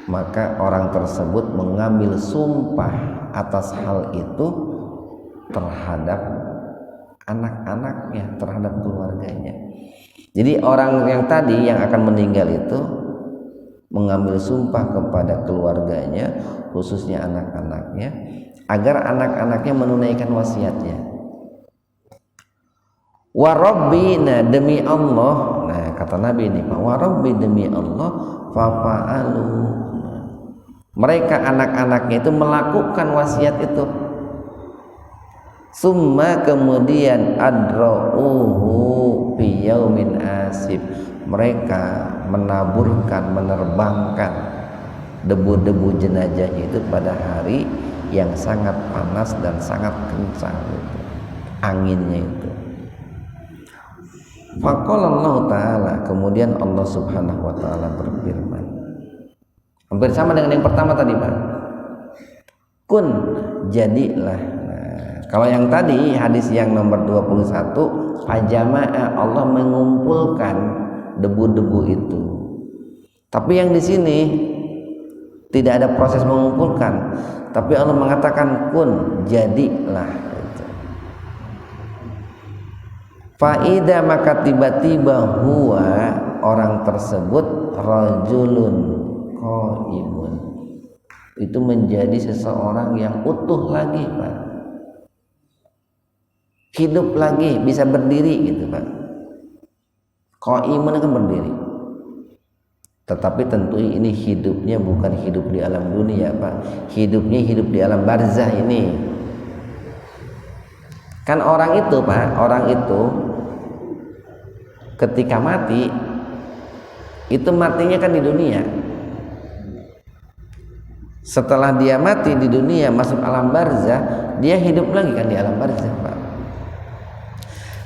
maka orang tersebut mengambil sumpah atas hal itu terhadap anak-anaknya, terhadap keluarganya. Jadi orang yang tadi yang akan meninggal itu mengambil sumpah kepada keluarganya, khususnya anak-anaknya, agar anak-anaknya menunaikan wasiatnya. Wa rabbi, nah demi Allah, nah kata Nabi ini, wa rabbi demi Allah, fa'alu. Mereka anak-anaknya itu melakukan wasiat itu. Summa kemudian adra'uhu fi yaumin asib. Mereka menaburkan, menerbangkan debu-debu jenazahnya itu pada hari yang sangat panas dan sangat kencang itu, anginnya itu. Faqala Allah Ta'ala, kemudian Allah Subhanahu wa Ta'ala berfirman, hampir sama dengan yang pertama tadi, Pak. Kun, jadilah. Kalau yang tadi hadis yang nomor 21, fajama'a, Allah mengumpulkan debu-debu itu. Tapi yang di sini tidak ada proses mengumpulkan, tapi Allah mengatakan kun, jadilah. Faida, maka tiba-tiba huwa, orang tersebut rajulun qaimun, itu menjadi seseorang yang utuh lagi, Pak. Hidup lagi, bisa berdiri gitu, Pak. Qaimun kan berdiri. Tetapi tentu ini hidupnya bukan hidup di alam dunia, Pak. Hidupnya hidup di alam barzah ini. Kan orang itu, Pak, orang itu ketika mati itu matinya kan di dunia. Setelah dia mati di dunia, masuk alam barzah, dia hidup lagi kan di alam barzah, Pak.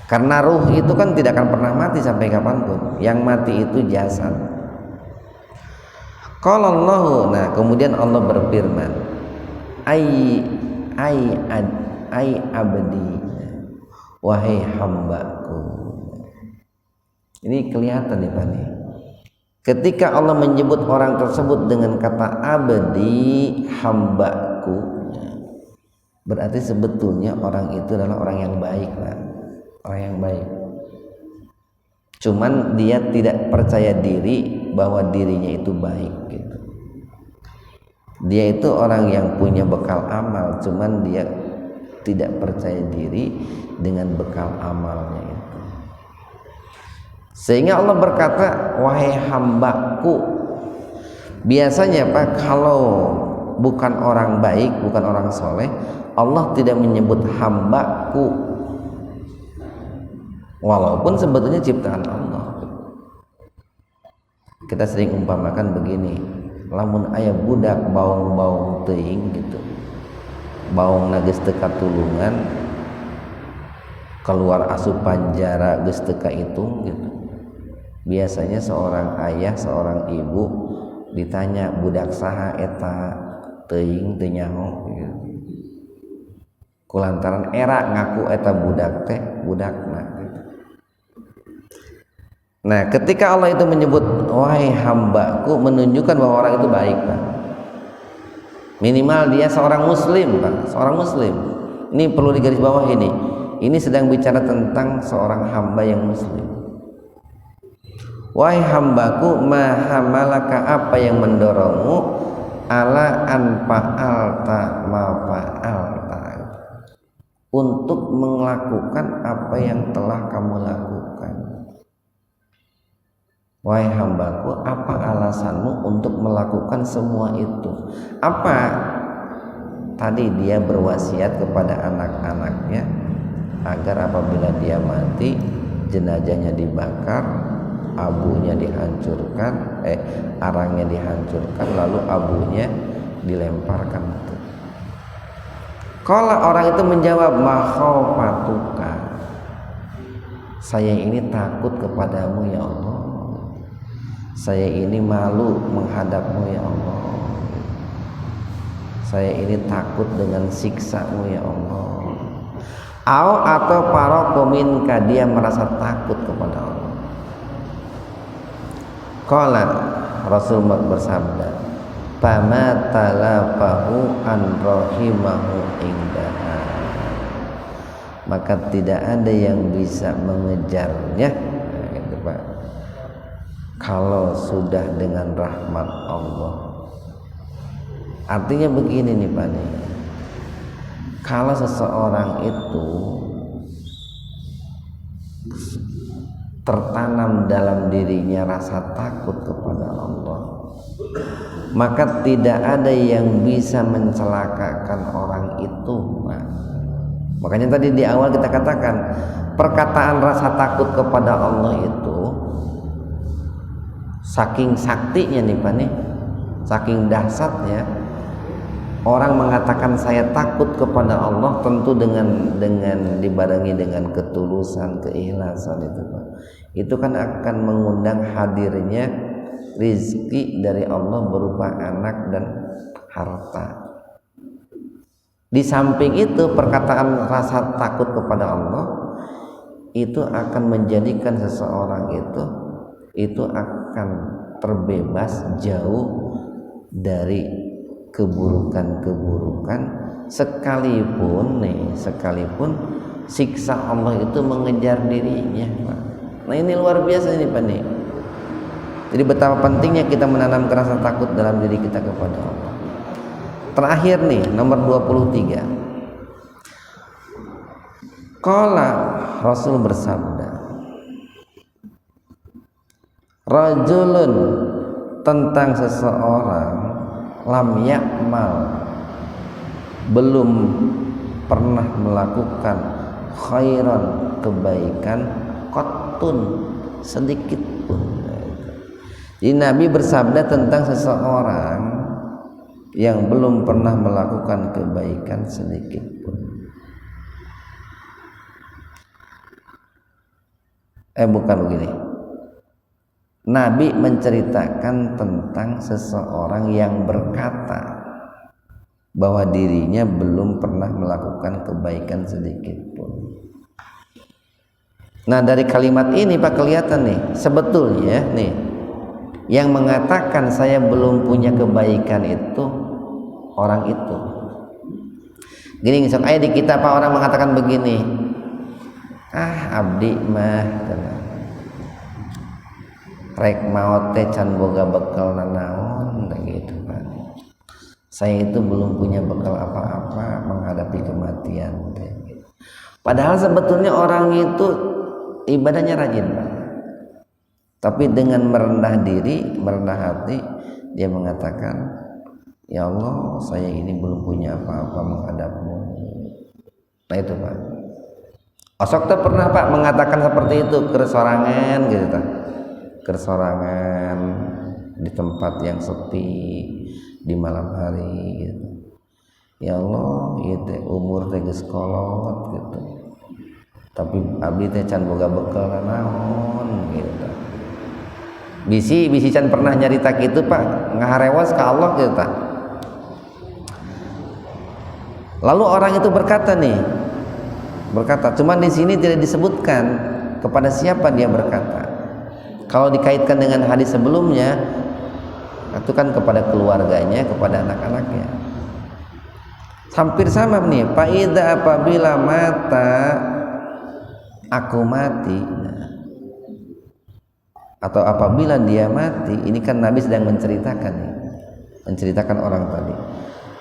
Karena ruh itu kan tidak akan pernah mati sampai kapanpun. Yang mati itu jasad. Qala Allah, nah kemudian Allah berfirman, ai abdi, wahai hambaku. Ini kelihatan nih, Pak nih. Ketika Allah menyebut orang tersebut dengan kata abdi, hambaku, berarti sebetulnya orang itu adalah orang yang baik, Pak. Orang yang baik. Cuman dia tidak percaya diri bahwa dirinya itu baik gitu. Dia itu orang yang punya bekal amal, cuman dia tidak percaya diri dengan bekal amalnya itu. Sehingga Allah berkata, wahai hambaku. Biasanya, Pak, kalau bukan orang baik, bukan orang soleh, Allah tidak menyebut hambaku, walaupun sebetulnya ciptaan Allah. Kita sering umpamakan begini, lamun aya budak baung-baung teuing gitu, baung geus teu katulungan, keluar asupan jara geus teu kahitung gitu. Biasanya seorang ayah, seorang ibu ditanya, budak saha eta, teuing teu nyaho gitu. Kulantaran era ngaku eta budak teh budakna gitu. Nah, ketika Allah itu menyebut wahai hambaku, menunjukkan bahwa orang itu baik, Pak. Minimal dia seorang muslim, Pak, seorang muslim. Ini perlu digarisbawahi ini. Ini sedang bicara tentang seorang hamba yang muslim. Wahai hambaku, ma hamalaka, apa yang mendorongmu, ala an fa'alta ma fa'alta, untuk melakukan apa yang telah kamu lakukan. Wahai hambaku, apa alasanmu untuk melakukan semua itu? Apa? Tadi dia berwasiat kepada anak-anaknya agar apabila dia mati, jenazahnya dibakar, abunya dihancurkan, arangnya dihancurkan, lalu abunya dilemparkan. Kalau orang itu menjawab, makhofatuka, saya ini takut kepadamu ya Allah, saya ini malu menghadapmu ya Allah, saya ini takut dengan siksamu ya Allah. Atau paroko minka, dia merasa takut kepada Allah. Qala, Rasul bersabda, fama talafahu an rahimahu indaha, maka tidak ada yang bisa mengejarnya, gitu Pak, kalau sudah dengan rahmat Allah. Artinya begini nih Pak nih, kalau seseorang itu tertanam dalam dirinya rasa takut kepada Allah, maka tidak ada yang bisa mencelakakan orang itu. Nah, makanya tadi di awal kita katakan perkataan rasa takut kepada Allah itu saking saktinya nih Pak nih, saking dahsyatnya orang mengatakan saya takut kepada Allah, tentu dengan dibarengi dengan ketulusan, keikhlasan itu Pak. Itu kan akan mengundang hadirnya rizki dari Allah berupa anak dan harta. Di samping itu perkataan rasa takut kepada Allah itu akan menjadikan seseorang itu akan terbebas jauh dari keburukan-keburukan, sekalipun siksa Allah itu mengejar dirinya Pak. Nah ini luar biasa ini Pak nih. Jadi betapa pentingnya kita menanam rasa takut dalam diri kita kepada Allah. Terakhir nih nomor 23. Qala, Rasul bersabda, rajulun, tentang seseorang, lam ya'mal, belum pernah melakukan khairan, kebaikan, qattun, sedikit pun. Jadi Nabi bersabda tentang seseorang yang belum pernah melakukan kebaikan sedikit pun. Bukan begini. Nabi menceritakan tentang seseorang yang berkata bahwa dirinya belum pernah melakukan kebaikan sedikit pun. Nah dari kalimat ini Pak kelihatan nih, sebetulnya nih yang mengatakan saya belum punya kebaikan itu orang itu. Gini misal di kita Pak, orang mengatakan begini, abdi mah rek maot teh can boga bekal nanaon gitu Pak. Saya itu belum punya bekal apa-apa menghadapi kematian. Padahal sebetulnya orang itu ibadahnya rajin Pak. Tapi dengan merendah diri, merendah hati, dia mengatakan, ya Allah, saya ini belum punya apa-apa menghadapmu. Nah itu Pak. Osok tuh pernah Pak mengatakan seperti itu, kersorangan gitu Pak. Kersorangan di tempat yang sepi di malam hari gitu. Ya Allah, gitu, umur teh geus kolot gitu. Tapi abdi teh can boga bekal naon gitu. Bisi can pernah nyarita gitu Pak, ngaharewas ka Allah gitu Pak. Lalu orang itu berkata, cuman di sini tidak disebutkan kepada siapa dia berkata. Kalau dikaitkan dengan hadis sebelumnya, itu kan kepada keluarganya, kepada anak-anaknya. Hampir sama nih, faida apabila mata aku mati, atau apabila dia mati, ini kan Nabi sedang menceritakan orang tadi.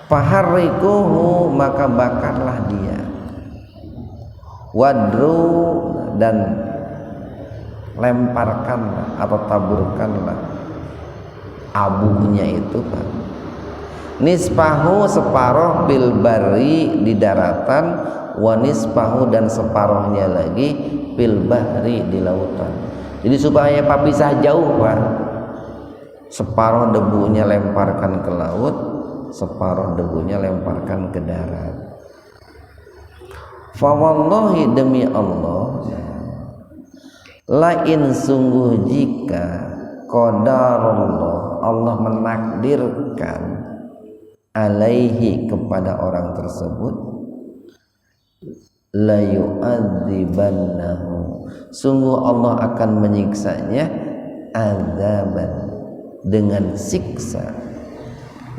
Faharrikuhu, maka bakarlah dia. Wadru, dan lemparkanlah atau taburkanlah abunya itu Pak. Nispahu, separoh, bil bari, di daratan, wa nispahu, dan separohnya lagi bil bahri, di lautan. Jadi supaya pisah jauh Pak, separuh debunya lemparkan ke laut, separuh debunya lemparkan ke darat. Fa wallahi, demi Allah, lain sungguh jika qadarullah, Allah menakdirkan alaihi, kepada orang tersebut, la yu'adzibannahu, sungguh Allah akan menyiksanya, azaban, dengan siksa,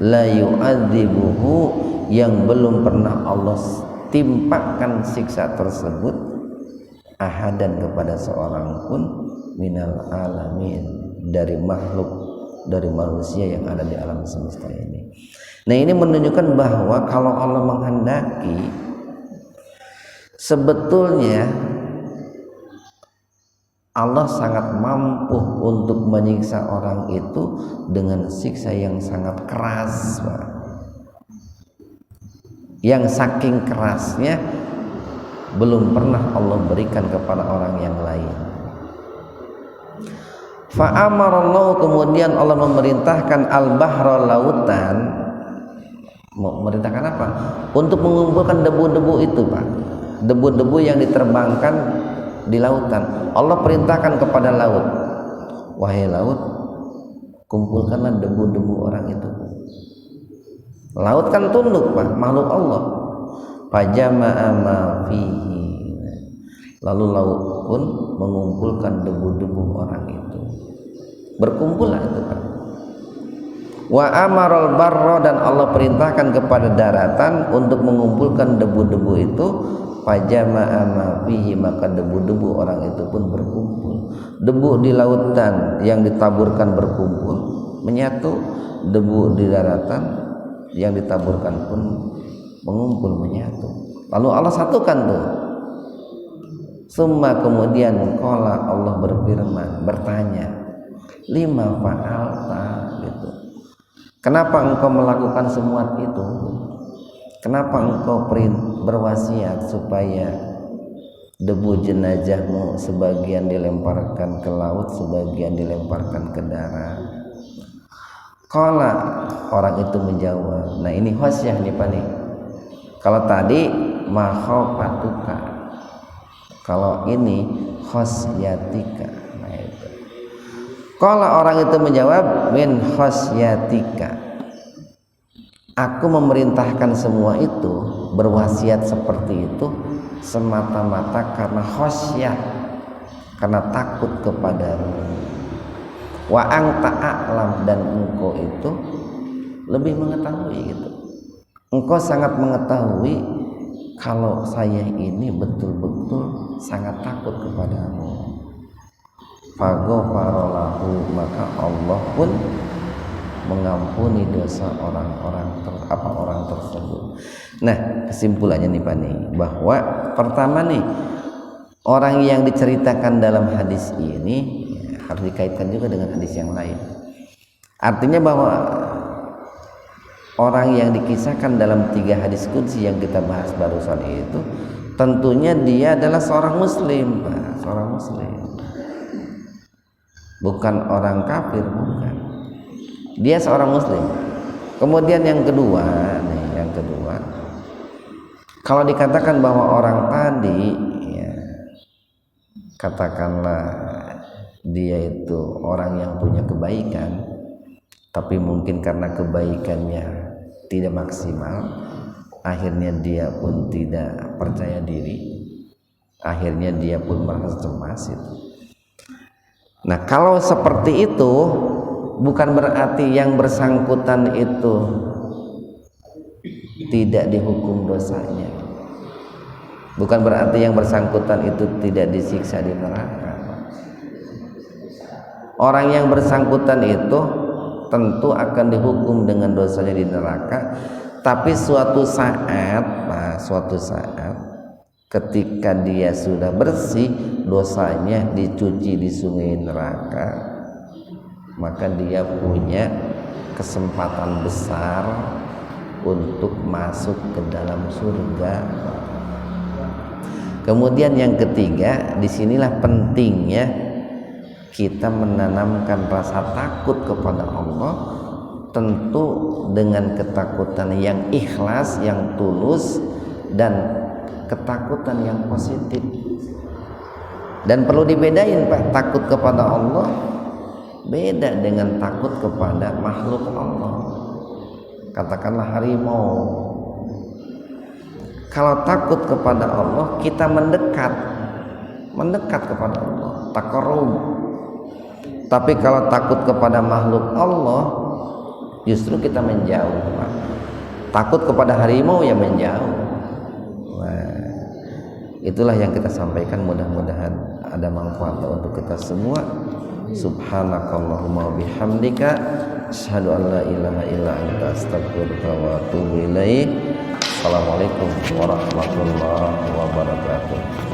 la yu'adzibuhu, yang belum pernah Allah timpakan siksa tersebut, ahadan, kepada seorang pun, minal alamin, dari makhluk, dari manusia yang ada di alam semesta ini. Nah, ini menunjukkan bahwa kalau Allah menghendaki, sebetulnya Allah sangat mampu untuk menyiksa orang itu dengan siksa yang sangat keras, Pak. Yang saking kerasnya belum pernah Allah berikan kepada orang yang lain. Fa'amarallahu, kemudian Allah memerintahkan al-bahra, lautan. Memerintahkan apa? Untuk mengumpulkan debu-debu itu, Pak. Debu-debu yang diterbangkan di lautan. Allah perintahkan kepada laut, wahai laut, kumpulkanlah debu-debu orang itu. Laut kan tunduk, Pak, makhluk Allah. Fajama'a ma fihi, lalu laut pun mengumpulkan debu-debu orang itu. Berkumpullah itu, Pak. Wa amaral barra, dan Allah perintahkan kepada daratan untuk mengumpulkan debu-debu itu. Fajama'a ma fihi, maka debu-debu orang itu pun berkumpul. Debu di lautan yang ditaburkan berkumpul menyatu, debu di daratan yang ditaburkan pun mengumpul menyatu. Lalu Allah satukan tuh. Summa, kemudian qala, Allah berfirman, bertanya, lima fa'alta, gitu. Kenapa engkau melakukan semua itu? Kenapa engkau berwasiat supaya debu jenazahmu sebagian dilemparkan ke laut, sebagian dilemparkan ke darat? Qala, orang itu menjawab. Nah, ini khasyah nih, Pak nih. Kalau tadi makhofatuka, kalau ini khasyatika. Nah, itu. Qala, orang itu menjawab, min khasyatika, aku memerintahkan semua itu, berwasiat seperti itu semata-mata karena khasyah, karena takut kepadamu. Wa anta a'lam, dan engkau itu lebih mengetahui, gitu. Engkau sangat mengetahui kalau saya ini betul-betul sangat takut kepadamu. Faghfaralahu, maka Allah pun mengampuni dosa orang tersebut. Nah, kesimpulannya nih, Pak nih, bahwa pertama nih, orang yang diceritakan dalam hadis ini harus dikaitkan juga dengan hadis yang lain. Artinya bahwa orang yang dikisahkan dalam 3 hadis qudsi yang kita bahas barusan itu, tentunya dia adalah seorang muslim, Pak, seorang muslim. Bukan orang kafir, bukan. Dia seorang muslim. Kemudian yang kedua, kalau dikatakan bahwa orang tadi, ya, katakanlah dia itu orang yang punya kebaikan, tapi mungkin karena kebaikannya tidak maksimal, akhirnya dia pun tidak percaya diri, akhirnya dia pun merasa cemas itu. Nah, kalau seperti itu, bukan berarti yang bersangkutan itu tidak dihukum dosanya. Bukan berarti yang bersangkutan itu tidak disiksa di neraka. Orang yang bersangkutan itu tentu akan dihukum dengan dosanya di neraka, tapi suatu saat ketika dia sudah bersih, dosanya dicuci di sungai neraka, maka dia punya kesempatan besar untuk masuk ke dalam surga. Kemudian yang ketiga, disinilah pentingnya kita menanamkan rasa takut kepada Allah, tentu dengan ketakutan yang ikhlas, yang tulus, dan ketakutan yang positif. Dan perlu dibedain, Pak, takut kepada Allah beda dengan takut kepada makhluk Allah. Katakanlah harimau. Kalau takut kepada Allah, kita mendekat kepada Allah, taqarrub. Tapi kalau takut kepada makhluk Allah, justru kita menjauh, Pak. Takut kepada harimau ya menjauh. Nah, itulah yang kita sampaikan, mudah-mudahan ada manfaatnya untuk kita semua. Subhanakallahumma bihamdika asyhadu an la ilaha illa anta astaghfiruka wa atubu ilaik. Assalamualaikum warahmatullahi wabarakatuh.